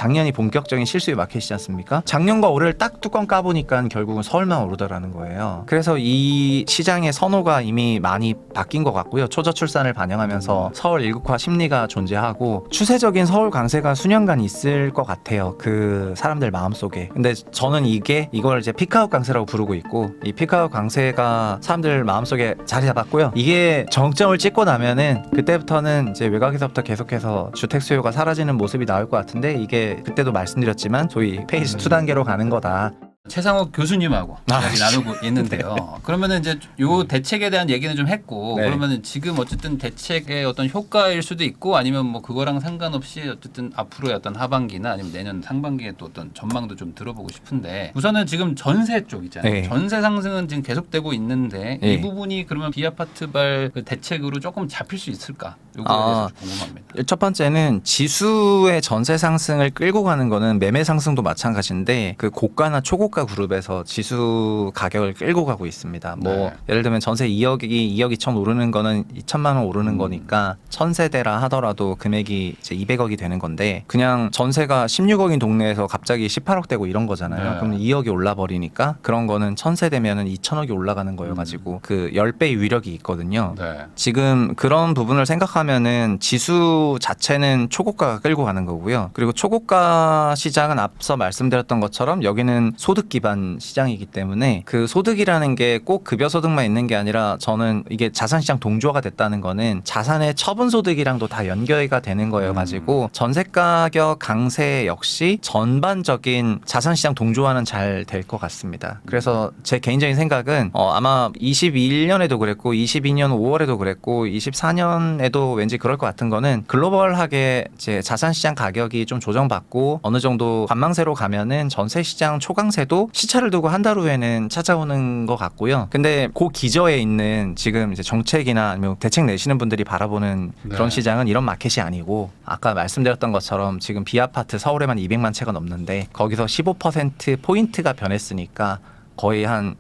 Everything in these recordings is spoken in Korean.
작년이 본격적인 실수요 마켓이지 않습니까? 작년과 올해를 딱 뚜껑 까보니까 결국은 서울만 오르더라는 거예요. 그래서 이 시장의 선호가 이미 많이 바뀐 것 같고요. 초저출산을 반영하면서 서울 일극화 심리가 존재하고 추세적인 서울 강세가 수년간 있을 것 같아요. 그 사람들 마음속에. 근데 저는 이걸 이제 피크아웃 강세라고 부르고 있고, 이 피크아웃 강세가 사람들 마음속에 자리 잡았고요. 이게 정점을 찍고 나면은 그때부터는 이제 외곽에서부터 계속해서 주택 수요가 사라지는 모습이 나올 것 같은데, 이게 그때도 말씀드렸지만 소위 페이스 2단계로 가는 거다. 최상욱 교수님하고 이야기 나누고 있는데요. 그러면은 이제 요 대책에 대한 얘기는 좀 했고, 네. 그러면은 지금 어쨌든 대책의 어떤 효과일 수도 있고, 아니면 뭐 그거랑 상관없이 어쨌든 앞으로의 어떤 하반기나 아니면 내년 상반기에 또 어떤 전망도 좀 들어보고 싶은데, 우선은 지금 전세 쪽 있잖아요. 네. 전세 상승은 지금 계속되고 있는데 네. 이 부분이 그러면 비아파트발 그 대책으로 조금 잡힐 수 있을까? 요거에 대해서 좀 궁금합니다. 첫 번째는 지수의 전세 상승을 끌고 가는 거는 매매 상승도 마찬가지인데, 그 고가나 초고가 그룹에서 지수 가격을 끌고 가고 있습니다. 뭐 네. 예를 들면 전세 2억 2천 오르는 거는 2천만 원 오르는 거니까 1000세대라 하더라도 금액이 이제 200억이 되는 건데, 그냥 전세가 16억인 동네에서 갑자기 18억 되고 이런 거잖아요. 네. 그럼 2억이 올라 버리니까 그런 거는 1000세대면은 2천억이 올라가는 거여 가지고 그 10배 위력이 있거든요. 네. 지금 그런 부분을 생각하면은 지수 자체는 초고가가 끌고 가는 거고요. 그리고 초고가 시장은 앞서 말씀드렸던 것처럼 여기는 소득 기반 시장이기 때문에 그 소득이라는 게 꼭 급여 소득만 있는 게 아니라, 저는 이게 자산 시장 동조화가 됐다는 거는 자산의 처분 소득이랑도 다 연결가 되는 거여 가지고 전세 가격 강세 역시 전반적인 자산 시장 동조화는 잘 될 것 같습니다. 그래서 제 개인적인 생각은 아마 21년에도 그랬고 22년 5월에도 그랬고 24년에도 왠지 그럴 것 같은 거는, 글로벌하게 이제 자산 시장 가격이 좀 조정받고 어느 정도 관망세로 가면은 전세 시장 초강세도 시차를 두고 한 달 후에는 찾아오는 것 같고요. 근데 그 기저에 있는 지금 이제 정책이나 아니면 대책 내시는 분들이 바라보는 그런 네. 시장은 이런 마켓이 아니고, 아까 말씀드렸던 것처럼 지금 비아파트 서울에만 200만 채가 넘는데 거기서 15% 포인트가 변했으니까 거의 한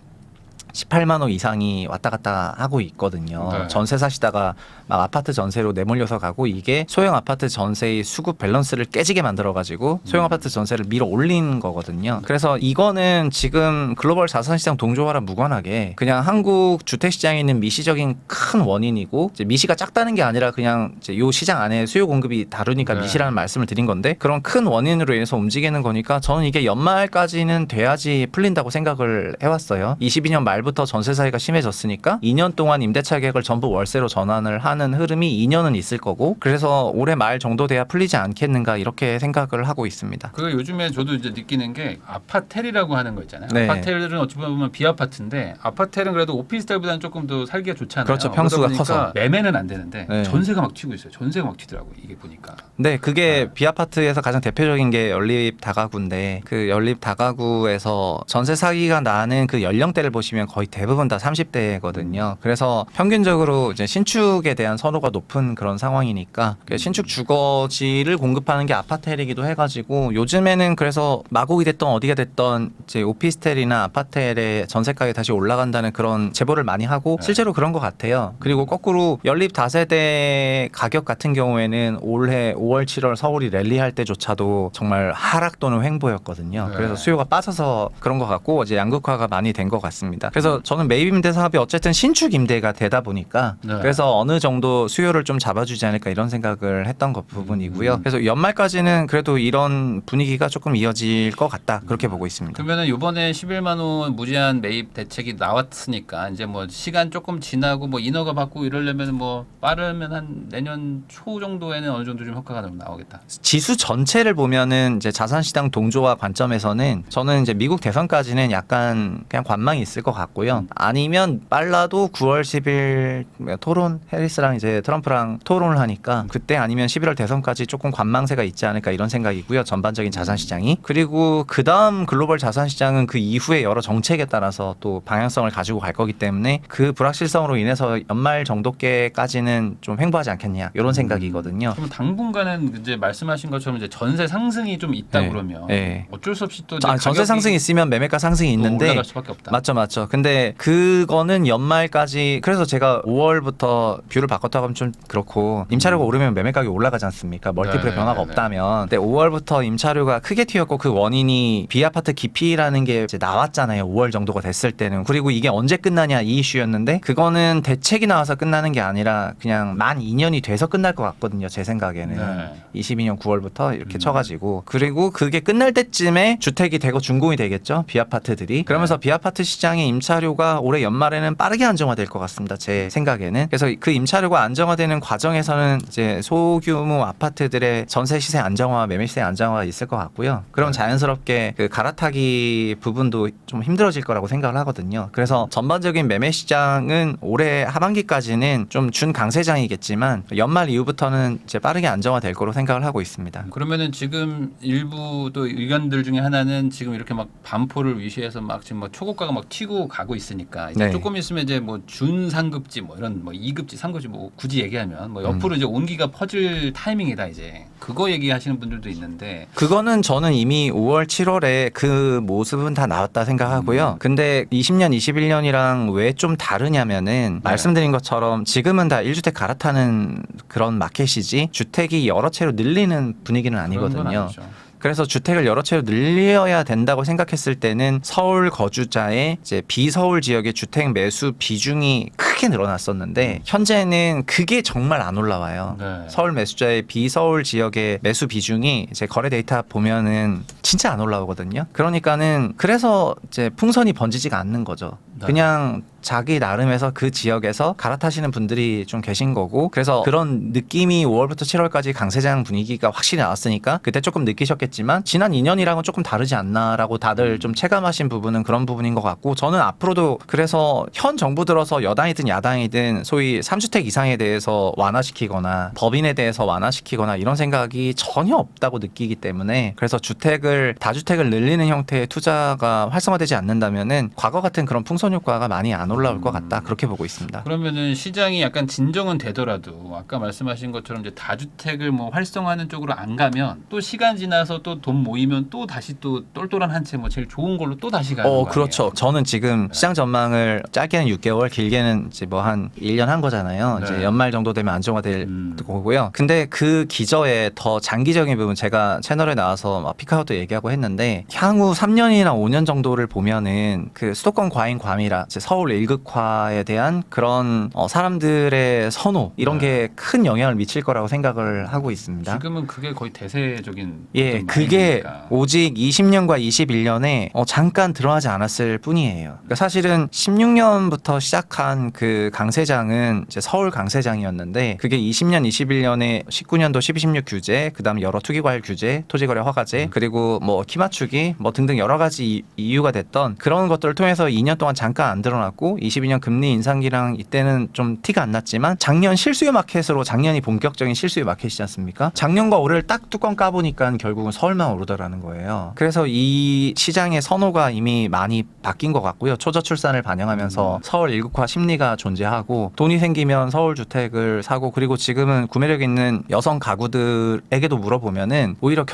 18만 원 이상이 왔다 갔다 하고 있거든요. 네. 전세 사시다가 막 아파트 전세로 내몰려서 가고, 이게 소형 아파트 전세의 수급 밸런스를 깨지게 만들어가지고 소형 아파트 전세를 밀어 올린 거거든요. 그래서 이거는 지금 글로벌 자산시장 동조화랑 무관하게 그냥 한국 주택시장에 있는 미시적인 큰 원인이고, 이제 미시가 작다는 게 아니라 그냥 이제 요 시장 안에 수요 공급이 다르니까 네. 미시라는 말씀을 드린 건데, 그런 큰 원인으로 인해서 움직이는 거니까 저는 이게 연말까지는 돼야지 풀린다고 생각을 해왔어요. 22년 말부터 전세 사이가 심해졌으니까 2년 동안 임대차 계획을 전부 월세로 전환을 하는 흐름이 2년은 있을 거고, 그래서 올해 말 정도 돼야 풀리지 않겠는가 이렇게 생각을 하고 있습니다. 그 요즘에 저도 이제 느끼는 게 아파텔이라고 하는 거 있잖아요. 네. 아파텔은 어찌 보면 비아파트인데, 아파텔은 그래도 오피스텔보다는 조금 더 살기가 좋잖아요. 그렇죠. 평수가 그러다 보니까 커서. 매매는 안 되는데 네. 전세가 막 튀고 있어요. 전세가 막 튀더라고 이게 보니까. 네, 그게 비아파트에서 가장 대표적인 게 연립 다가구인데, 그 연립 다가구에서 전세 사기가 나는 그 연령대를 보시면 거의 대부분 다 30대거든요. 그래서 평균적으로 이제 신축에 대한 선호가 높은 그런 상황이니까 신축 주거지를 공급하는 게 아파텔이기도 해가지고, 요즘에는 그래서 마곡이 됐던 어디가 됐던 이제 오피스텔이나 아파텔의 전세 가격이 다시 올라간다는 그런 제보를 많이 하고, 실제로 그런 것 같아요. 그리고 거꾸로 연립 다세대 가격 같은 경우에는 올해 5월 7월 서울이 랠리할 때조차도 정말 하락 또는 횡보였거든요. 네. 그래서 수요가 빠져서 그런 것 같고, 이제 양극화가 많이 된 것 같습니다. 그래서 저는 매입 임대 사업이 어쨌든 신축 임대가 되다 보니까 네. 그래서 어느 정도 수요를 좀 잡아주지 않을까 이런 생각을 했던 것 부분이고요. 그래서 연말까지는 그래도 이런 분위기가 조금 이어질 것 같다, 그렇게 보고 있습니다. 그러면은 이번에 11만 원 무제한 매입 대책이 나왔으니까 이제 뭐 시간 조금 지나고 뭐 인허가 받고 이러려면 뭐 빠르면 한 내년 초 정도에는 어느 정도 좀 효과가 좀 나오겠다. 지수 전체를 보면은 이제 자산시장 동조화 관점에서는 저는 이제 미국 대선까지는 약간 그냥 관망이 있을 것 같고요. 아니면 빨라도 9월 10일 토론, 해리스랑 이제 트럼프랑 토론을 하니까 그때 아니면 11월 대선까지 조금 관망세가 있지 않을까 이런 생각이고요. 전반적인 자산시장이. 그리고 그 다음 글로벌 자산시장은 그 이후에 여러 정책에 따라서 또 방향성을 가지고 갈 거기 때문에 그 불확실성으로 인해서 연말 정도께까지는 좀 횡보하지 않겠냐 이런 생각이거든요. 그럼 당분간은 이제 말씀하신 것처럼 이제 전세 상승이 좀 있다 네. 그러면 네. 어쩔 수 없이 또 이제 전세 가격이 상승이 있으면 매매가 상승이 또 있는데, 올라갈 수밖에 없다. 맞죠. 근데 그거는 연말까지 그래서 제가 5월부터 뷰를 바꿨다고 하면 좀 그렇고 임차료가 오르면 매매 가격이 올라가지 않습니까? 멀티플의 네, 변화가 네, 네. 없다면. 근데 5월부터 임차료가 크게 튀었고 그 원인이 B아파트 기피라는 게 이제 나왔잖아요. 5월 정도가 됐을 때는. 그리고 이게 언제 끝나냐 이 이슈였는데 그거는 대책이 나와서 끝나는 게 아니라 그냥 만 2년이 돼서 끝날 것 같거든요. 제 생각에는. 네. 22년 9월부터 이렇게 쳐가지고 그리고 그게 끝날 때쯤에 주택이 되고 준공이 되겠죠. B아파트들이. 그러면서 B아파트 시장의 임차료가 올해 연말에는 빠르게 안정화될 것 같습니다. 제 생각에는. 그래서 그 임차료가 안정화되는 과정에서는 이제 소규모 아파트들의 전세 시세 안정화, 매매 시세 안정화가 있을 것 같고요. 그럼 자연스럽게 그 갈아타기 부분도 좀 힘들어질 거라고 생각을 하거든요. 그래서 전반적인 매매 시장은 올해 하반기까지는 좀 준강세장이겠지만 연말 이후부터는 이제 빠르게 안정화될 거로 생각을 하고 있습니다. 그러면은 지금 일부 또 의견들 중에 하나는 지금 이렇게 막 반포를 위시해서 막 지금 뭐 초고가가 막 튀고 가고 있으니까 이제 네. 조금 있으면 이제 뭐 준상급지 뭐 이런 뭐 2급지, 3급지 뭐 굳이 얘기하면 뭐 옆으로 이제 온기가 퍼질 타이밍이다 이제 그거 얘기하시는 분들도 있는데 그거는 저는 이미 5월, 7월에 그 모습은 다 나왔다 생각하고요. 근데 20년, 21년이랑 왜 좀 다르냐면은 말씀드린 것처럼 지금은 다 1주택 갈아타는 그런 마켓이지 주택이 여러 채로 늘리는 분위기는 그런 건 아니거든요. 아니죠. 그래서 주택을 여러 채로 늘려야 된다고 생각했을 때는 서울 거주자의 이제 비서울 지역의 주택 매수 비중이 크게 늘어났었는데 현재는 그게 정말 안 올라와요. 네. 서울 매수자의 비서울 지역의 매수 비중이 이제 거래 데이터 보면은 진짜 안 올라오거든요. 그러니까는 그래서 이제 풍선이 번지지가 않는 거죠. 네. 그냥 자기 나름에서 그 지역에서 갈아타시는 분들이 좀 계신 거고 그래서 그런 느낌이 5월부터 7월까지 강세장 분위기가 확실히 나왔으니까 그때 조금 느끼셨겠지만 지난 2년이랑은 조금 다르지 않나라고 다들 좀 체감하신 부분은 그런 부분인 것 같고 저는 앞으로도 그래서 현 정부 들어서 여당이든 야당이든 소위 3주택 이상에 대해서 완화시키거나 법인에 대해서 완화시키거나 이런 생각이 전혀 없다고 느끼기 때문에 그래서 다주택을 늘리는 형태의 투자가 활성화되지 않는다면은 과거 같은 그런 풍선 효과가 많이 안 올라올 것 같다 그렇게 보고 있습니다. 그러면은 시장이 약간 진정은 되더라도 아까 말씀하신 것처럼 이제 다주택을 뭐 활성화하는 쪽으로 안 가면 또 시간 지나서 또 돈 모이면 또 다시 또 똘똘한 한 채 뭐 제일 좋은 걸로 또 다시 가는 거 그렇죠. 아니에요? 저는 지금 시장 전망을 짧게는 6개월, 길게는 이제 뭐 한 1년 한 거잖아요. 네. 이제 연말 정도 되면 안정화될 거고요. 근데 그 기저에 더 장기적인 부분 제가 채널에 나와서 막 피카우도 얘기하고 했는데 향후 3년이나 5년 정도를 보면은 그 수도권 과잉 과밀화, 이제 서울 일극화에 대한 그런 사람들의 선호 이런 게 큰 영향을 미칠 거라고 생각을 하고 있습니다. 지금은 그게 거의 대세적인 예, 어떤 그게 마인드니까. 오직 20년과 21년에 잠깐 드러나지 않았을 뿐이에요. 그러니까 사실은 16년부터 시작한 그 강세장은 이제 서울 강세장이었는데 그게 20년, 21년에 19년도 12, 16 규제, 그다음 여러 투기과열 규제, 토지거래 허가제, 그리고 뭐 키 맞추기 뭐 등등 여러 가지 이유가 됐던 그런 것들을 통해서 2년 동안 잠깐 안 드러났고 22년 금리 인상기랑 이때는 좀 티가 안 났지만 작년 실수요 마켓으로 작년이 본격적인 실수요 마켓이지 않습니까? 작년과 올해를 딱 뚜껑 까보니까 결국은 서울만 오르더라는 거예요. 그래서 이 시장의 선호가 이미 많이 바뀐 것 같고요. 초저출산을 반영하면서 서울 일극화 심리가 존재하고 돈이 생기면 서울 주택을 사고 그리고 지금은 구매력 있는 여성 가구들에게도 물어보면은 오히려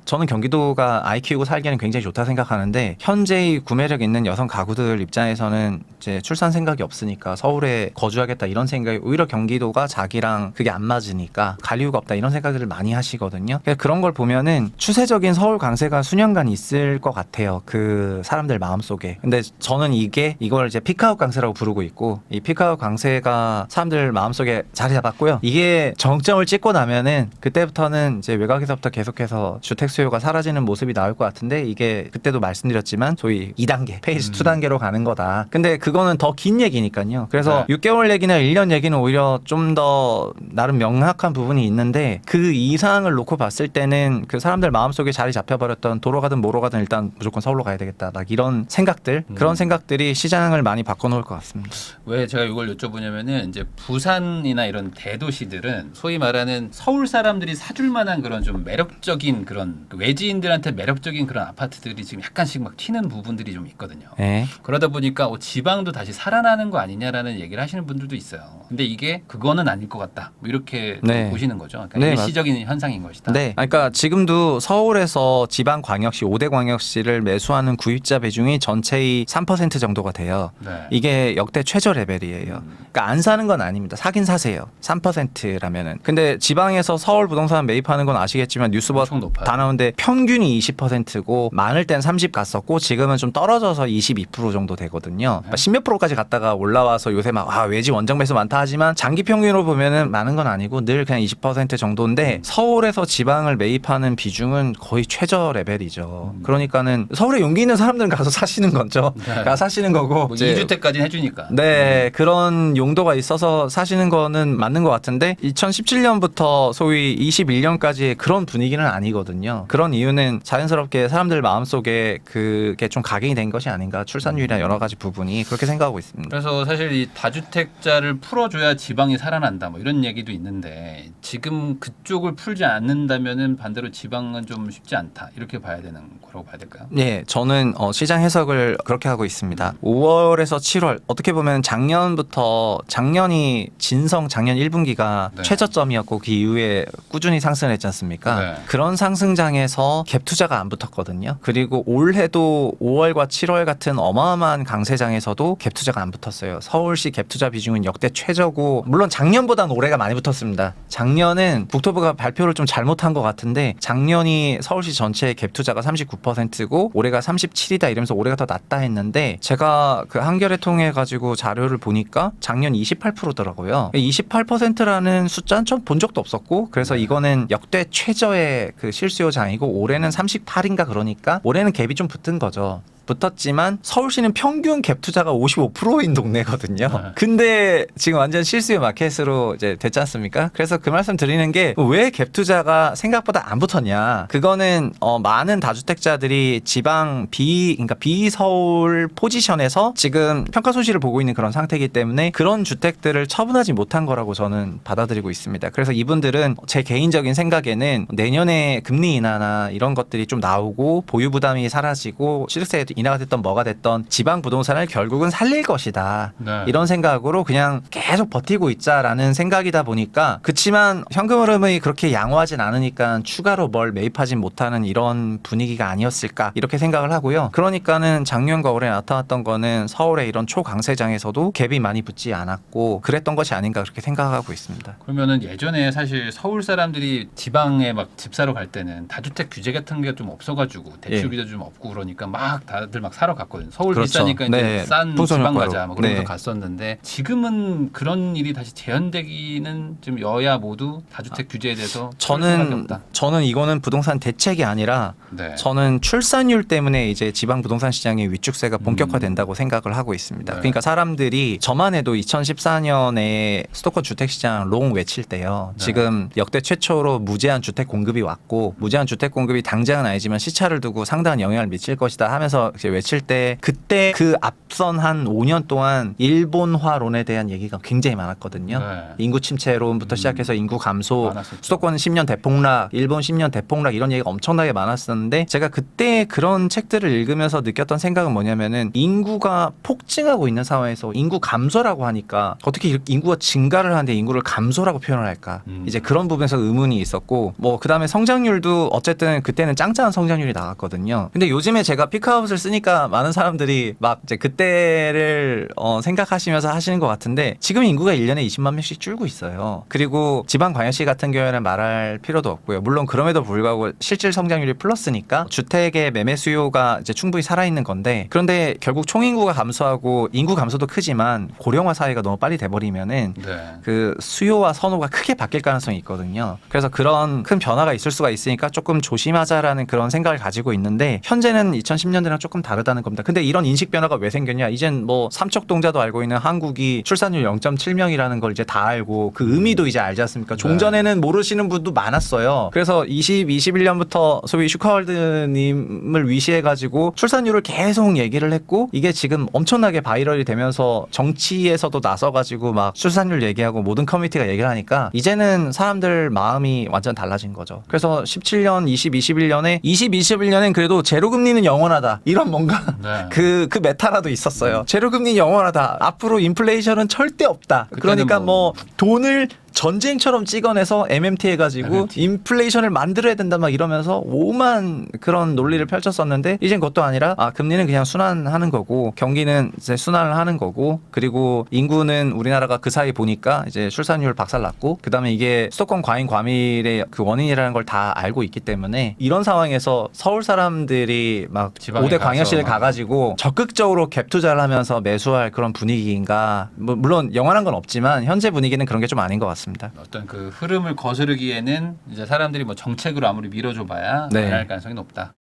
저는 경기도가 아이 키우고 살기에는 굉장히 좋다 생각하는데 현재의 구매력 있는 여성 가구들 입장에서는 이제 출산 생각이 없으니까 서울에 거주하겠다 이런 생각이 오히려 경기도가 자기랑 그게 안 맞으니까 갈 이유가 없다 이런 생각들을 많이 하시거든요. 그런 걸 보면은 추세적인 서울 강세가 수년간 있을 것 같아요. 그 사람들 마음속에. 근데 저는 이걸 이제 피크아웃 강세라고 부르고 있고 이 피크아웃 강세가 사람들 마음속에 자리 잡았고요. 이게 정점을 찍고 나면은 그때부터는 이제 외곽에서부터 계속해서 주택 수요가 사라지는 모습이 나올 것 같은데 이게 그때도 말씀드렸지만 소위 2단계, 페이스 2단계로 가는 거다. 근데 그거는 더 긴 얘기니까요. 그래서 6개월 얘기나 1년 얘기는 오히려 좀 더 나름 명확한 부분이 있는데 그 이상을 놓고 봤을 때는 그 사람들 마음속에 자리 잡혀버렸던 도로 가든 뭐로 가든 일단 무조건 서울로 가야 되겠다. 막 이런 생각들, 그런 생각들이 시장을 많이 바꿔놓을 것 같습니다. 왜 제가 이걸 여쭤보냐면은 이제 부산이나 이런 대도시들은 소위 말하는 서울 사람들이 사줄 만한 그런 좀 매력적인 그런 외지인들한테 매력적인 그런 아파트들이 지금 약간씩 막 튀는 부분들이 좀 있거든요. 네. 그러다 보니까 지방도 다시 살아나는 거 아니냐라는 얘기를 하시는 분들도 있어요. 근데 이게 그거는 아닐 것 같다. 뭐 이렇게 네. 보시는 거죠. 그러니까 네, 일시적인 현상인 것이다. 네. 그러니까 지금도 서울에서 지방 광역시 5대 광역시를 매수하는 구입자 비중이 전체의 3% 정도가 돼요. 네. 이게 역대 최저 레벨이에요. 그러니까 안 사는 건 아닙니다. 사긴 사세요. 3%라면은. 근데 지방에서 서울 부동산 매입하는 건 아시겠지만 뉴스버 엄청 높아요. 다 나오는데 평균이 20%고 많을 땐 30 갔었고 지금은 좀 떨어져서 22% 정도 되거든요. 그러니까 10몇 프로까지 갔다가 올라와서 요새 막 외지 원정 매수 많다 하지만 장기 평균으로 보면은 많은 건 아니고 늘 그냥 20% 정도인데 서울에서 지방을 매입하는 비중은 거의 최저 레벨이죠. 그러니까는 서울에 용기 있는 사람들은 가서 사시는 거죠. 네. 가서 사시는 거고 뭐 이제 2주택까지는 해주니까. 네, 그런 용도가 있어서 사시는 거는 맞는 것 같은데 2017년부터 소위 21년까지의 그런 분위기는 아니거든요. 그런 이유는 자연스럽게 사람들 마음속에 그게 좀 각인이 된 것이 아닌가. 출산율이나 여러 가지 부분이 그렇게 생각하고 있습니다. 그래서 사실 이 다주택자를 풀어줘야 지방이 살아난다 뭐 이런 얘기도 있는데 지금 그쪽을 풀지 않는다면은 반대로 지방은 좀 쉽지 않다 이렇게 봐야 되는 거라고 봐야 될까요? 네, 저는 시장 해석을 그렇게 하고 있습니다. 5월에서 7월 어떻게 보면 작년이 진성 작년 1분기가 네. 최저점이었고 그 이후에 꾸준히 상승했지 않습니까? 네. 그런 상승장에서 갭 투자가 안 붙었거든요. 그리고 올해도 5월과 7월 같은 어마어마한 강세장에서도 갭 투자가 안 붙었어요. 서울시 갭 투자 비중은 역대 최저고 물론 작년보다는 올해가 많이 붙었습니다. 작년은 국토부가 발표를 좀 잘못한 것 같은데 작년이 서울시 전체의 갭 투자가 39%고 올해가 37이다 이러면서 올해가 더 낮다 했는데 제가 그 한겨레 통해 가지고 자료를 보니까 작년 28%더라고요. 28%라는 숫자는 전 본 적도 없었고 그래서 이거는 역대 최저의 그 실수요장이고 올해는 38인가 그러니까 올해는 갭이 좀 붙은 거죠. 붙었지만 서울시는 평균 갭 투자가 55%인 동네거든요. 네. 근데 지금 완전 실수요 마켓으로 이제 됐지 않습니까? 그래서 그 말씀 드리는 게 왜 갭 투자가 생각보다 안 붙었냐? 그거는 많은 다주택자들이 지방 그러니까 비서울 포지션에서 지금 평가 손실을 보고 있는 그런 상태이기 때문에 그런 주택들을 처분하지 못한 거라고 저는 받아들이고 있습니다. 그래서 이분들은 제 개인적인 생각에는 내년에 금리 인하나 이런 것들이 좀 나오고 보유 부담이 사라지고 시세 인하가 됐던 뭐가 됐던 지방 부동산을 결국은 살릴 것이다. 네. 이런 생각으로 그냥 계속 버티고 있자라는 생각이다 보니까 그치만 현금 흐름이 그렇게 양호하진 않으니까 추가로 뭘 매입하진 못하는 이런 분위기가 아니었을까 이렇게 생각을 하고요. 그러니까는 작년과 올해 나타났던 거는 서울의 이런 초강세장에서도 갭이 많이 붙지 않았고 그랬던 것이 아닌가 그렇게 생각하고 있습니다. 그러면은 예전에 사실 서울 사람들이 지방에 막 집 사러 갈 때는 다주택 규제 같은 게 좀 없어가지고 대출 규제 좀 없고 그러니까 막 다들 막 사러 갔거든요. 서울 그렇죠. 비싸니까 이제 네. 싼 풍선 지방 효과로. 가자 뭐 그러면서 네. 갔었는데 지금은 그런 일이 다시 재현되기는 좀 여야 모두 다주택 규제에 대해서 저는 이거는 부동산 대책이 아니라 네. 저는 출산율 때문에 이제 지방 부동산 시장의 위축세가 본격화된다고 생각을 하고 있습니다. 네. 그러니까 사람들이 저만 해도 2014년에 수도권 주택 시장 롱 외칠 때요. 네. 지금 역대 최초로 무제한 주택 공급이 왔고 무제한 주택 공급이 당장은 아니지만 시차를 두고 상당한 영향을 미칠 것이다 하면서 이제 외칠 때 그때 그 앞선 한 5년 동안 일본화론에 대한 얘기가 굉장히 많았거든요. 네. 인구 침체론부터 시작해서 인구 감소, 많았었죠. 수도권 10년 대폭락, 일본 10년 대폭락 이런 얘기가 엄청나게 많았었는데 제가 그때 그런 책들을 읽으면서 느꼈던 생각은 뭐냐면은 인구가 폭증하고 있는 상황에서 인구 감소라고 하니까 어떻게 이렇게 인구가 증가를 하는데 인구를 감소라고 표현을 할까? 이제 그런 부분에서 의문이 있었고 뭐 그다음에 성장률도 어쨌든 그때는 짱짱한 성장률이 나왔거든요. 근데 요즘에 제가 피크아웃을 쓰니까 많은 사람들이 막 이제 그때를 생각하시면서 하시는 것 같은데 지금 인구가 1년에 20만 명씩 줄고 있어요. 그리고 지방광역시 같은 경우에는 말할 필요도 없고요. 물론 그럼에도 불구하고 실질 성장률이 플러스니까 주택의 매매 수요가 이제 충분히 살아있는 건데 그런데 결국 총인구가 감소하고 인구 감소도 크지만 고령화 사회가 너무 빨리 돼버리면은 네. 그 수요와 선호가 크게 바뀔 가능성이 있거든요. 그래서 그런 큰 변화가 있을 수가 있으니까 조금 조심하자라는 그런 생각을 가지고 있는데 현재는 2010년대랑 조금 다르다는 겁니다. 근데 이런 인식 변화가 왜 생겼냐? 이젠 뭐 삼척동자도 알고 있는 한국이 출산율 0.7명이라는 걸 이제 다 알고 그 의미도 이제 알지 않습니까? 종전에는 모르시는 분도 많았어요. 그래서 21년부터 소위 슈카 파월드님을 위시해가지고 출산율을 계속 얘기를 했고 이게 지금 엄청나게 바이럴이 되면서 정치에서도 나서가지고 막 출산율 얘기하고 모든 커뮤니티가 얘기를 하니까 이제는 사람들 마음이 완전 달라진 거죠. 그래서 17년, 21년에 21년엔 그래도 제로금리는 영원하다 이런 뭔가 네. 그 메타라도 있었어요. 제로금리 영원하다. 앞으로 인플레이션은 절대 없다. 그러니까 뭐 돈을 전쟁처럼 찍어내서 MMT 해가지고 인플레이션을 만들어야 된다 막 이러면서 오만 그런 논리를 펼쳤었는데 이젠 그것도 아니라 금리는 그냥 순환하는 거고 경기는 이제 순환을 하는 거고 그리고 인구는 우리나라가 그 사이 보니까 이제 출산율 박살났고 그다음에 이게 수도권 과잉 과밀의 그 원인이라는 걸 다 알고 있기 때문에 이런 상황에서 서울 사람들이 막 지방에 5대 광역시를 가서. 가가지고 적극적으로 갭 투자를 하면서 매수할 그런 분위기인가 뭐 물론 영원한 건 없지만 현재 분위기는 그런 게 좀 아닌 것 같습니다. 어떤 그 흐름을 거스르기에는 이제 사람들이 뭐 정책으로 아무리 밀어줘봐야 네. 할 가능성이 높다.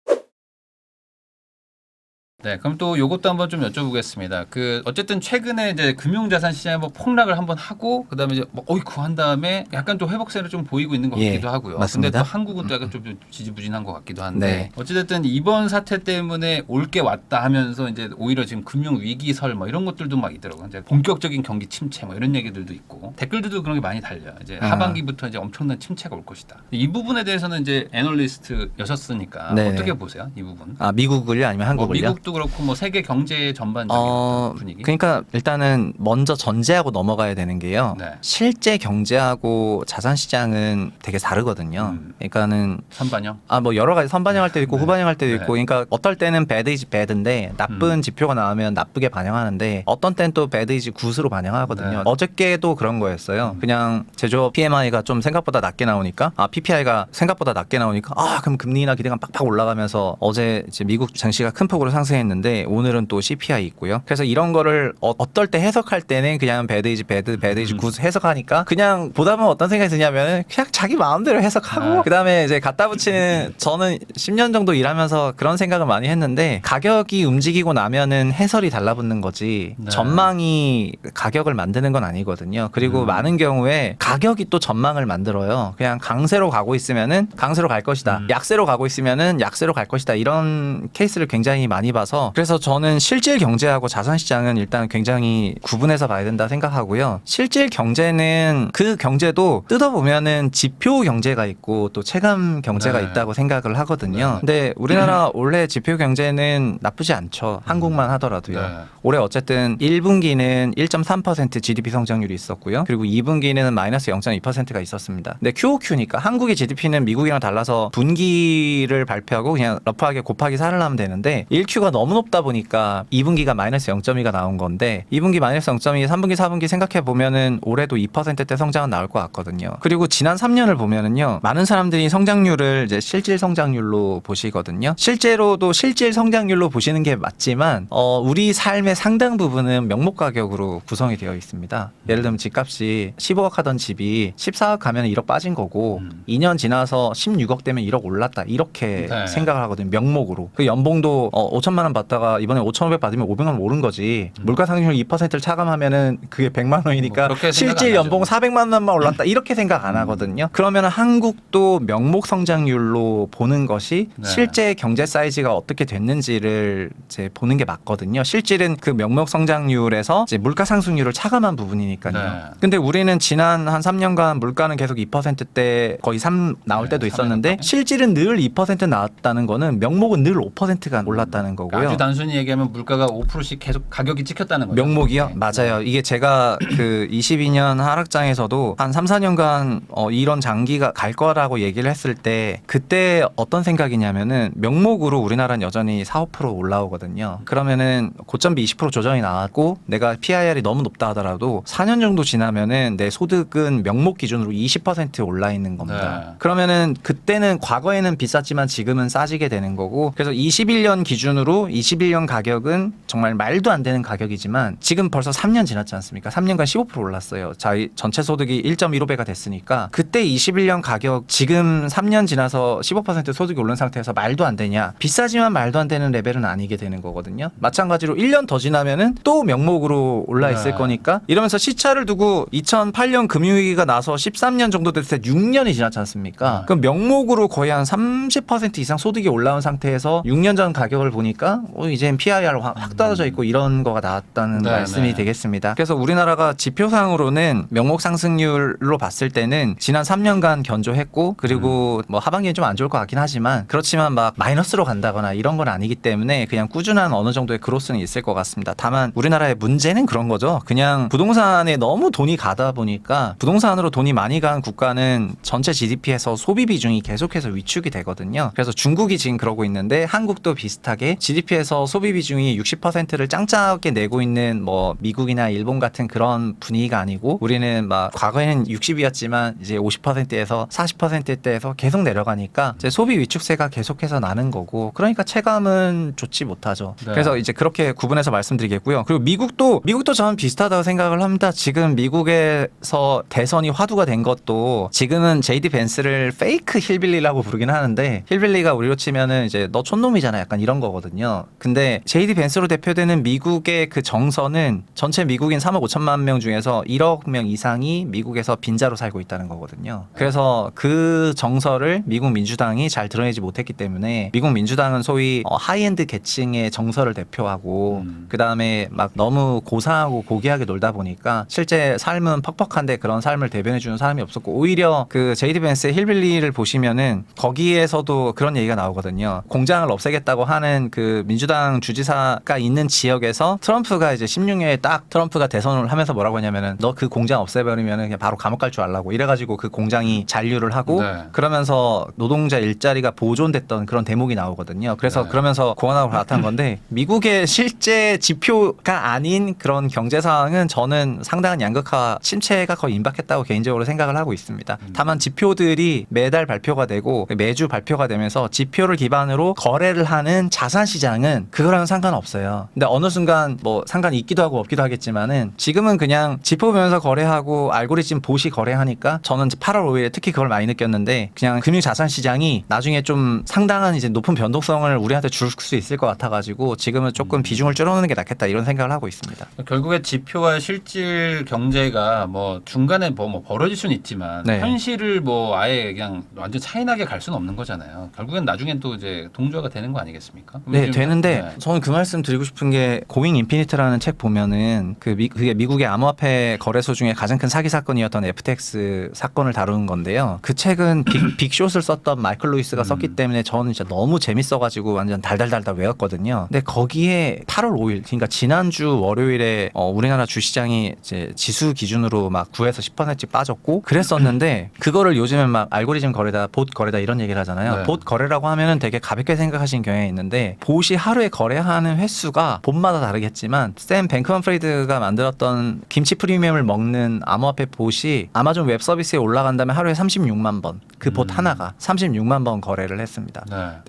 네, 그럼 또 요것도 한번 좀 여쭤보겠습니다. 그 어쨌든 최근에 이제 금융자산 시장이 뭐 폭락을 한번 하고 그다음에 이제 뭐 어이쿠 한 다음에 약간 좀 회복세를 좀 보이고 있는 것 같기도 하고요. 맞습니다. 근데 또 한국은 또 약간 좀 지지부진한 것 같기도 한데 네. 어쨌든 이번 사태 때문에 올 게 왔다 하면서 이제 오히려 지금 금융 위기설 뭐 이런 것들도 막 있더라고요. 이제 본격적인 경기 침체 뭐 이런 얘기들도 있고 댓글들도 그런 게 많이 달려요. 이제 하반기부터 이제 엄청난 침체가 올 것이다. 이 부분에 대해서는 이제 애널리스트여셨으니까 네네. 어떻게 보세요? 이 부분? 미국을요 아니면 한국을요? 미국도 그렇고 뭐 세계 경제 전반적인 어떤 분위기. 그러니까 일단은 먼저 전제하고 넘어가야 되는 게요. 네. 실제 경제하고 자산 시장은 되게 다르거든요. 그러니까는 선반영. 뭐 여러 가지 선반영할 때도 있고 네. 후반영할 때도 네. 있고 그러니까 어떨 때는 bad is bad인데 나쁜 지표가 나오면 나쁘게 반영하는데 어떤 때는 또 bad is good으로 반영하거든요. 네. 어저께도 그런 거였어요. 그냥 제조업 PMI가 좀 생각보다 낮게 나오니까 PPI가 생각보다 낮게 나오니까 그럼 금리 인하 기대감 빡빡 올라가면서 어제 이제 미국 증시가 큰 폭으로 상승했는데 오늘은 또 CPI 있고요. 그래서 이런 거를 어떨 때 해석할 때는 그냥 bad is bad, bad is good 해석하니까 그냥 보다 보면 어떤 생각이 드냐면 그냥 자기 마음대로 해석하고 그다음에 이제 갖다 붙이는 저는 10년 정도 일하면서 그런 생각을 많이 했는데 가격이 움직이고 나면은 해설이 달라붙는 거지 네. 전망이 가격을 만드는 건 아니거든요. 그리고 많은 경우에 가격이 또 전망을 만들어요. 그냥 강세로 가고 있으면은 강세로 갈 것이다. 약세로 가고 있으면은 약세로 갈 것이다. 이런 케이스를 굉장히 많이 봐서 그래서 저는 실질 경제하고 자산 시장은 일단 굉장히 구분해서 봐야 된다 생각하고요. 실질 경제는 그 경제도 뜯어보면은 지표 경제가 있고 또 체감 경제가 네. 있다고 생각을 하거든요. 근데 우리나라 원래 지표 경제는 나쁘지 않죠. 한국만 하더라도요. 네. 올해 어쨌든 1분기는 1.3% GDP 성장률이 있었고요. 그리고 2분기는 마이너스 0.2%가 있었습니다. 근데 QOQ니까 한국의 GDP는 미국이랑 달라서 분기를 발표하고 그냥 러프하게 곱하기 4를 하면 되는데 1Q가 너무 높다 보니까 2분기가 마이너스 0.2가 나온 건데 2분기 마이너스 0.2, 3분기, 4분기 생각해 보면은 올해도 2%대 성장은 나올 것 같거든요. 그리고 지난 3년을 보면은요. 많은 사람들이 성장률을 이제 실질 성장률로 보시거든요. 실제로도 실질 성장률로 보시는 게 맞지만 우리 삶의 상당 부분은 명목 가격으로 구성이 되어 있습니다. 예를 들면 집값이 15억 하던 집이 14억 가면 1억 빠진 거고 2년 지나서 16억 되면 1억 올랐다. 이렇게 네. 생각을 하거든요. 명목으로. 그 연봉도 5천만 원 받다가 이번에 5,500 받으면 500만 원 오른 거지. 물가 상승률 2%를 차감하면은 그게 100만 원이니까 뭐 그렇게 생각 실질 안 연봉 하죠. 400만 원만 올랐다. 이렇게 생각 안 하거든요. 그러면 한국도 명목 성장률로 보는 것이 네. 실제 경제 사이즈가 어떻게 됐는지를 이제 보는 게 맞거든요. 실질은 그 명목 성장률에서 이제 물가 상승률을 차감한 부분이니까요. 네. 근데 우리는 지난 한 3년간 물가는 계속 2%대 거의 3 나올 네, 때도 3에 있었는데 가까이. 실질은 늘 2% 나왔다는 거는 명목은 늘 5%가 올랐다는 거고요. 아주 단순히 얘기하면 물가가 5%씩 계속 가격이 찍혔다는 거죠. 명목이요? 네. 맞아요. 이게 제가 그 22년 하락장에서도 한 3, 4년간 이런 장기가 갈 거라고 얘기를 했을 때 그때 어떤 생각이냐면은 명목으로 우리나라는 여전히 4, 5% 올라오거든요. 그러면은 고점비 20% 조정이 나왔고 내가 PIR이 너무 높다 하더라도 4년 정도 지나면은 내 소득은 명목 기준으로 20% 올라 있는 겁니다. 네. 그러면은 그때는 과거에는 비쌌지만 지금은 싸지게 되는 거고 그래서 21년 기준으로 그래도 21년 가격은 정말 말도 안 되는 가격이지만 지금 벌써 3년 지났지 않습니까? 3년간 15% 올랐어요. 자, 전체 소득이 1.15배가 됐으니까 그때 21년 가격 지금 3년 지나서 15% 소득이 오른 상태에서 말도 안 되냐? 비싸지만 말도 안 되는 레벨은 아니게 되는 거거든요. 마찬가지로 1년 더 지나면은 또 명목으로 올라 있을 거니까 이러면서 시차를 두고 2008년 금융위기가 나서 13년 정도 됐을 때 6년이 지났지 않습니까? 그럼 명목으로 거의 한 30% 이상 소득이 올라온 상태에서 6년 전 가격을 보니까 이젠 PIR 확 떨어져 있고 이런 거가 나왔다는 말씀이 되겠습니다. 그래서 우리나라가 지표상으로는 명목 상승률로 봤을 때는 지난 3년간 견조했고 그리고 뭐 하반기엔 좀 안 좋을 것 같긴 하지만 그렇지만 막 마이너스로 간다거나 이런 건 아니기 때문에 그냥 꾸준한 어느 정도의 그로스는 있을 것 같습니다. 다만 우리나라의 문제는 그런 거죠. 그냥 부동산에 너무 돈이 가다 보니까 부동산으로 돈이 많이 간 국가는 전체 GDP에서 소비 비중이 계속해서 위축이 되거든요. 그래서 중국이 지금 그러고 있는데 한국도 비슷하게 GDP에서 소비 비중이 60%를 짱짱하게 내고 있는 뭐 미국이나 일본 같은 그런 분위기가 아니고 우리는 막 과거에는 60이었지만 이제 50%에서 40%대에서 계속 내려가니까 이제 소비 위축세가 계속해서 나는 거고 그러니까 체감은 좋지 못하죠. 네. 그래서 이제 그렇게 구분해서 말씀드리겠고요. 그리고 미국도 저는 비슷하다고 생각을 합니다. 지금 미국에서 대선이 화두가 된 것도 지금은 JD 벤스를 페이크 힐빌리라고 부르긴 하는데 힐빌리가 우리로 치면은 이제 너 촌놈이잖아 약간 이런 거거든요. 근데 JD 벤스로 대표되는 미국의 그 정서는 전체 미국인 3억 5천만 명 중에서 1억 명 이상이 미국에서 빈자로 살고 있다는 거거든요. 그래서 그 정서를 미국 민주당이 잘 드러내지 못했기 때문에 미국 민주당은 소위 하이엔드 계층의 정서를 대표하고 그 다음에 막 너무 고상하고 고귀하게 놀다 보니까 실제 삶은 퍽퍽한데 그런 삶을 대변해주는 사람이 없었고 오히려 그 제이디 벤스의 힐빌리를 보시면은 거기에서도 그런 얘기가 나오거든요. 공장을 없애겠다고 하는 그 민주당 주지사가 있는 지역에서 트럼프가 이제 16년에 딱 트럼프가 대선을 하면서 뭐라고 하냐면은 너 그 공장 없애버리면은 그냥 바로 감옥 갈 줄 알라고 이래가지고 그 공장이 잔류를 하고 그러면서 노동자 일자리가 보존됐던 그런 대목이 나오거든요. 그래서 그러면서 공헌하고 나타난 건데 미국의 실제 지표가 아닌 그런 경제 상황은 저는 상당한 양극화 침체가 거의 임박했다고 개인적으로 생각을 하고 있습니다. 다만 지표들이 매달 발표가 되고 매주 발표가 되면서 지표를 기반으로 거래를 하는 자산 시장은 그거랑은 상관없어요. 근데 어느 순간 뭐 상관이 있기도 하고 없기도 하겠지만은 지금은 그냥 지표 보면서 거래하고 알고리즘 보시 거래하니까 저는 8월 5일에 특히 그걸 많이 느꼈는데 그냥 금융 자산 시장이 나중에 좀 상당한 이제 높은 변동성을 우리한테 줄 수 있을 것 같아가지고 지금은 조금 비중을 줄여놓는 게 낫겠다 이런 생각을 하고 있습니다. 결국에 지표와 실질 경제가 뭐 중간에 뭐 벌어질 수는 있지만 현실을 뭐 아예 그냥 완전 차이나게 갈 수는 없는 거잖아요. 결국엔 나중엔 또 이제 동조화가 되는 거 아니겠습니까? 네, 되는데 저는 그 말씀 드리고 싶은 게 고잉 인피니트라는 책 보면은 그게 미국의 암호화폐 거래소 중에 가장 큰 사기 사건이었던 FTX 사건을 다루는 건데요. 그 책은 빅숏을 썼던 마이클 루이스가 썼기 때문에 저는 진짜 너무 재밌어가지고 완전 달달달달 외웠거든요. 근데 거기에 8월 5일 그러니까 지난주 월요일에 우리나라 주시장이 이제 지수 기준으로 막 9에서 10%씩 빠졌고 그랬었는데 그거를 요즘은 막 알고리즘 거래다, 봇 거래다 이런 얘기를 하잖아요. 봇 거래라고 하면은 되게 가볍게 생각하시는 경향이 있는데 봇이 하루에 거래하는 횟수가 봇마다 다르겠지만 샘 뱅크먼 프리드가 만들었던 김치 프리미엄을 먹는 암호화폐 봇이 아마존 웹 서비스에 올라간 다음에 하루에 36만 번 그 봇 하나가 36만 번 거래를 했습니다.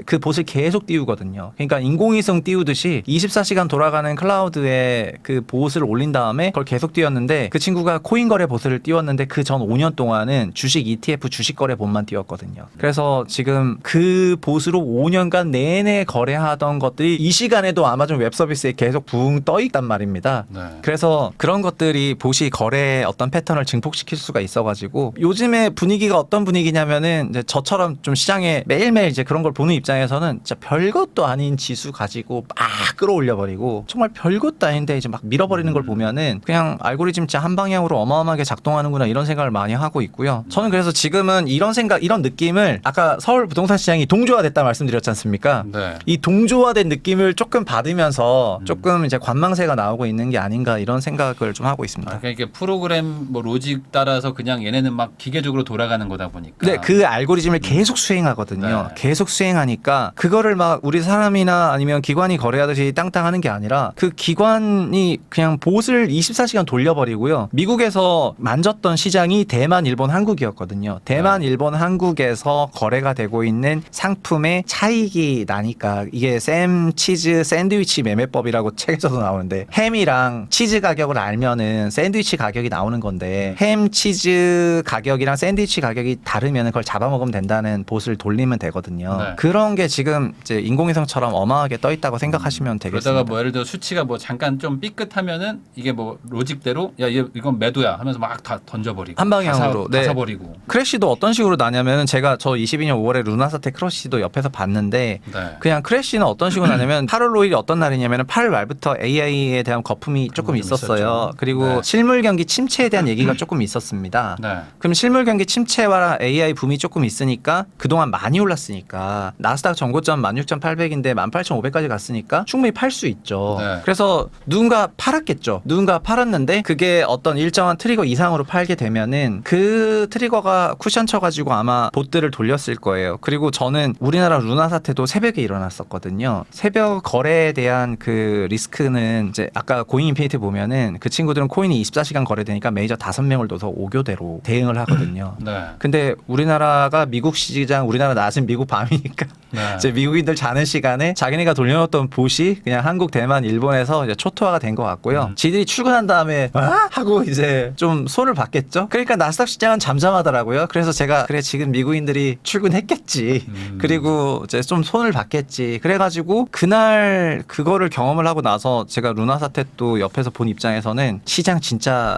그 봇을 계속 띄우거든요. 그러니까 인공위성 띄우듯이 24시간 돌아가는 클라우드에 그 봇을 올린 다음에 그걸 계속 띄웠는데 그 친구가 코인 거래 봇을 띄웠는데 그 전 5년 동안은 주식 ETF 주식 거래 봇만 띄웠거든요. 그래서 지금 그 봇으로 5년간 내내 거래하던 것들이 이 시간에도 아마존 웹 서비스에 계속 붕 떠 있단 말입니다. 그래서 그런 것들이 봇이 거래 어떤 패턴을 증폭시킬 수가 있어가지고 요즘의 분위기가 어떤 분위기냐면은 이제 저처럼 좀 시장에 매일매일 이제 그런 걸 보는 입장에서는 진짜 별것도 아닌 지수 가지고 막 끌어올려버리고 정말 별것도 아닌데 이제 막 밀어버리는 걸 보면은 그냥 알고리즘 진짜 한 방향으로 어마어마하게 작동하는구나 이런 생각을 많이 하고 있고요. 저는 그래서 지금은 이런 생각, 이런 느낌을 아까 서울 부동산 시장이 동조화됐다 말씀드렸지 않습니까? 이 동조화된 느낌을 조금 받으면서 조금 이제 관망세가 나오고 있는 게 아닌가 이런 생각을 좀 하고 있습니다. 그러니까 프로그램 뭐 로직 따라서 그냥 얘네는 막 기계적으로 돌아가는 거다 보니까. 네, 그 알고리즘을 계속 수행하거든요. 계속 수행하니까 그거를 막 우리 사람이나 아니면 기관이 거래하듯이 땅땅 하는 게 아니라 그 기관이 그냥 봇을 24시간 돌려버리고요. 미국에서 만졌던 시장이 대만, 일본, 한국이었거든요. 대만, 일본, 한국에서 거래가 되고 있는 상품의 차익이 나니까 이게 샘 햄, 치즈, 샌드위치 매매법이라고 책에서도 나오는데 햄이랑 치즈 가격을 알면은 샌드위치 가격이 나오는 건데 햄, 치즈 가격이랑 샌드위치 가격이 다르면 그걸 잡아먹으면 된다는 보스를 돌리면 되거든요. 네. 그런 게 지금 이제 인공위성처럼 어마하게 떠 있다고 생각하시면 되겠습니다. 그러다가 뭐 예를 들어 수치가 뭐 잠깐 좀 삐끗하면은 이게 뭐 로직대로 야 이건 매도야 하면서 막 다 던져버리고 한 방향으로. 다 네. 사버리고. 크래쉬도 어떤 식으로 나냐면 제가 저 22년 5월에 루나 사태 크러쉬도 옆에서 봤는데 네. 그냥 크래쉬는 어떤 식으로 나냐면 8월 5일이 어떤 날이냐면 8월 말부터 AI에 대한 거품이 조금 좀 있었어요. 있었죠. 그리고 네. 실물 경기 침체에 대한 얘기가 조금 있었습니다. 네. 그럼 실물 경기 침체와 AI 붐이 조금 있으니까 그동안 많이 올랐으니까 나스닥 전고점 16,800인데 18,500까지 갔으니까 충분히 팔 수 있죠. 네. 그래서 누군가 팔았겠죠. 누군가 팔았는데 그게 어떤 일정한 트리거 이상으로 팔게 되면은 그 트리거가 쿠션 쳐가지고 아마 봇들을 돌렸을 거예요. 그리고 저는 우리나라 루나 사태도 새벽에 일어났었거든요. 새벽 거래에 대한 그 리스크는 이제 아까 고잉 인피니티 보면은 그 친구들은 코인이 24시간 거래되니까 매니저 5명을 둬서 5교대로 대응을 하거든요. 네. 근데 우리나라가 미국 시장, 우리나라 낮은 미국 밤이니까 네. 이제 미국인들 자는 시간에 자기네가 돌려놓던 봇이 그냥 한국, 대만, 일본에서 이제 초토화가 된 것 같고요. 지들이 출근한 다음에 하고 이제 좀 손을 봤겠죠. 그러니까 나스닥 시장은 잠잠하더라고요. 그래서 제가 그래 지금 미국인들이 출근했겠지. 그리고 이제 좀 손을 봤겠지. 그래가지고 그날 그거를 경험을 하고 나서 제가 루나 사태 또 옆에서 본 입장에서는 시장 진짜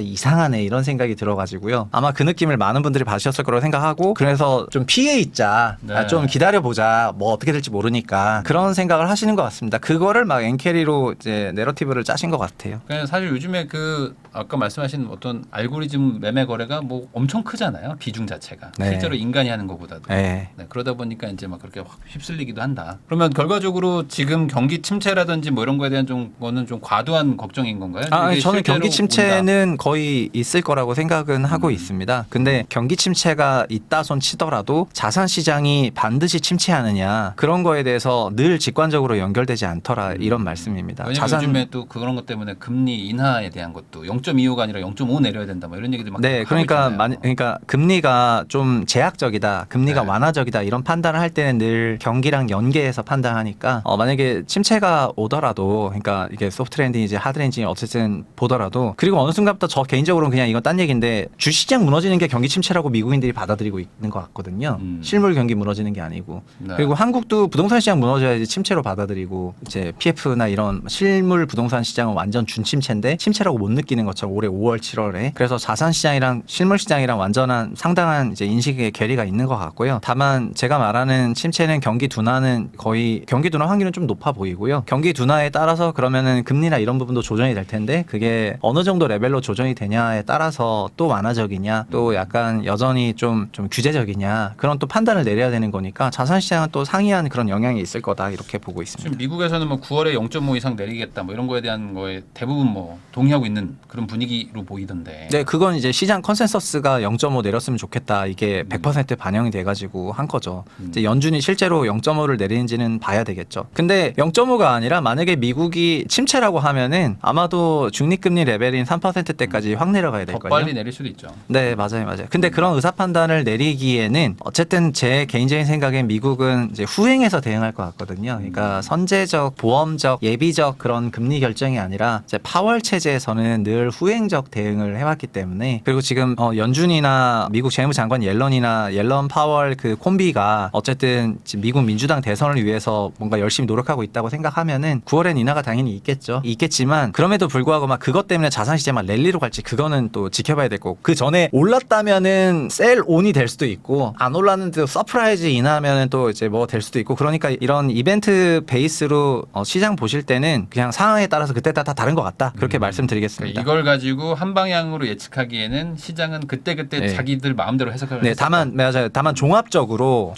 이상하네 이런 생각이 들어가지고요. 아마 그 느낌을 많은 분들이 받으셨을 거라고 생각하고 그래서 좀 피해 있자. 네. 좀 기다려보자. 뭐 어떻게 될지 모르니까 그런 생각을 하시는 것 같습니다. 그거를 막 엔캐리로 이제 내러티브를 짜신 것 같아요. 그냥 사실 요즘에 그 아까 말씀하신 어떤 알고리즘 매매 거래가 뭐 엄청 크잖아요. 비중 자체가. 네. 실제로 인간이 하는 것보다도. 네. 네, 그러다 보니까 이제 막 그렇게 확 휩쓸리기도 한다. 그러면 결과적으로 지금 경기 침체라든지 뭐 이런 거에 대한 좀 거는 좀 과도한 걱정인 건가요? 아니, 이게 저는 실제로 경기 침체는 온다. 거의 있을 거라고 생각은 하고 있습니다. 근데 경기 침체가 있다 손 치더라도 자산 시장이 반드시 침체하느냐 그런 거에 대해서 늘 직관적으로 연결되지 않더라 이런 말씀입니다. 왜냐면 요즘에 또 그런 것 때문에 금리 인하에 대한 것도 0.25가 아니라 0.5 내려야 된다 뭐 이런 얘기들 막 네, 하고 그러니까 있잖아요. 그러니까 금리가 좀 제약적이다, 금리가 네. 완화적이다 이런 판단을 할 때는 늘 경기랑 연계해서 판단하니까 만약에 침체가 오더라도, 그러니까 이게 소프트 랜딩 이제 하드 랜딩이 어쨌든 보더라도 그리고 어느 순간부터 저 개인적으로는 그냥 이건 딴 얘기인데 주시장 무너지는 게 경기 침체라고 미국인들이 받아들이고 있는 것 같거든요. 실물 경기 무너지는 게 아니고. 네. 그리고 한국도 부동산 시장 무너져야지 침체로 받아들이고 이제 PF나 이런 실물 부동산 시장은 완전 준침체인데 침체라고 못 느끼는 것처럼 올해 5월, 7월에 그래서 자산 시장이랑 실물 시장이랑 완전한 상당한 이제 인식의 괴리가 있는 것 같고요. 다만 제가 말하는 침체는 경기 둔화는 거의 경기 둔화 확률은 좀 높아 보이고요. 경기 둔화에 따라서 그러면은 금리나 이런 부분도 조정이 될 텐데 그게 어느 정도 레벨로 조정이 되냐에 따라서 또 완화적이냐 또 약간 여전히 좀 규제적이냐 그런 또 판단을 내려야 되는 거니까 자산 시장은 또 상이한 그런 영향이 있을 거다 이렇게 보고 있습니다. 지금 미국에서는 뭐 9월에 0.5 이상 내리겠다 뭐 이런 거에 대한 거에 대부분 뭐 동의하고 있는 그런 분위기로 보이던데. 네, 그건 이제 시장 컨센서스가 0.5 내렸으면 좋겠다. 이게 100% 반영이 돼가지고 한 거죠. 이제 연준이 실제로 0.5를 내리는지는 봐야 되겠죠. 근데 0.5가 아니라 만약에 미국이 침체라고 하면은 아마도 중립금리 레벨인 3%대까지 확 내려가야 될 더 거예요. 빨리 내릴 수도 있죠. 네, 맞아요. 근데 그런 의사 판단을 내리기에는 어쨌든 제 개인적인 생각엔 미국은 이제 후행해서 대응할 것 같거든요. 그러니까 선제적, 보험적, 예비적 그런 금리 결정이 아니라 이제 파월 체제에서는 늘 후행적 대응을 해왔기 때문에 그리고 지금 연준이나 미국 재무장관 옐런 파월 그 콤비가 어쨌든 지금 미국 민주당 대선을 위해서 뭔가 열심히 노력하고 있다고 생각하면은 9월엔 인하가 당연히 있겠지만 그럼에도 불구하고 막 그것 때문에 자산 시장 막 랠리로 갈지 그거는 또 지켜봐야 될 거고 그 전에 올랐다면은 셀 온이 될 수도 있고 안 올랐는데도 서프라이즈 인하면은 또 이제 뭐 될 수도 있고 그러니까 이런 이벤트 베이스로 시장 보실 때는 그냥 상황에 따라서 그때 다 다른 것 같다 그렇게 말씀드리겠습니다. 그러니까 이걸 가지고 한 방향으로 예측하기에는 시장은 그때 네. 자기들 마음대로 해석을 네, 했었다. 다만 종합적으로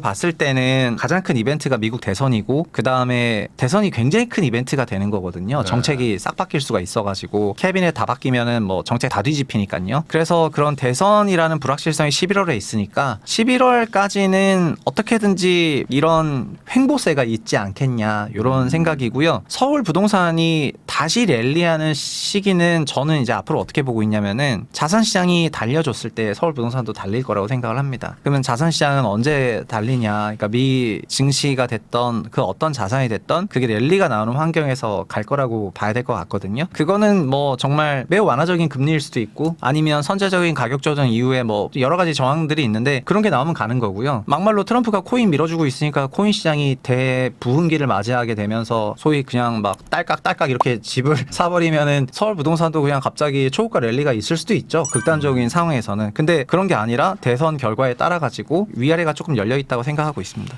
봤을 때는 가장 큰 이벤트가 미국 대선이고 그 다음에 대선이 굉장히 큰 이벤트가 되는 거거든요. 네. 정책이 싹 바뀔 수가 있어가지고 캐비넷 다 바뀌면은 뭐 정책 다 뒤집히니까요. 그래서 그런 대선이라는 불확실성이 11월에 있으니까 11월까지는 어떻게든지 이런 횡보세가 있지 않겠냐 이런 생각이고요. 서울 부동산이 다시 랠리하는 시기는 저는 이제 앞으로 어떻게 보고 있냐면은 자산 시장이 달려줬을 때 서울 부동산도 달릴 거라고 생각을 합니다. 그러면 자산 시장은 언제 달리냐? 그러니까 미 증시가 됐던 그 어떤 자산이 됐던 그게 랠리가 나오는 환경에서 갈 거라고 봐야 될 것 같거든요. 그거는 뭐 정말 매우 완화적인 금리일 수도 있고 아니면 선제적인 가격 조정 이후에 뭐 여러 가지 정황들이 있는데 그런 게 나오면 가는 거고요. 막말로 트럼프가 코인 밀어주고 있으니까 코인 시장이 대부흥기를 맞이하게 되면서 소위 그냥 막 딸깍딸깍 이렇게 집을 사버리면은 서울 부동산도 그냥 갑자기 초고가 랠리가 있을 수도 있죠. 극단적인 상황에서는. 근데 그런 게 아니라 대선 결과에 따라 가지고 위아래가 조금 열려 있다고 생각하고 있습니다.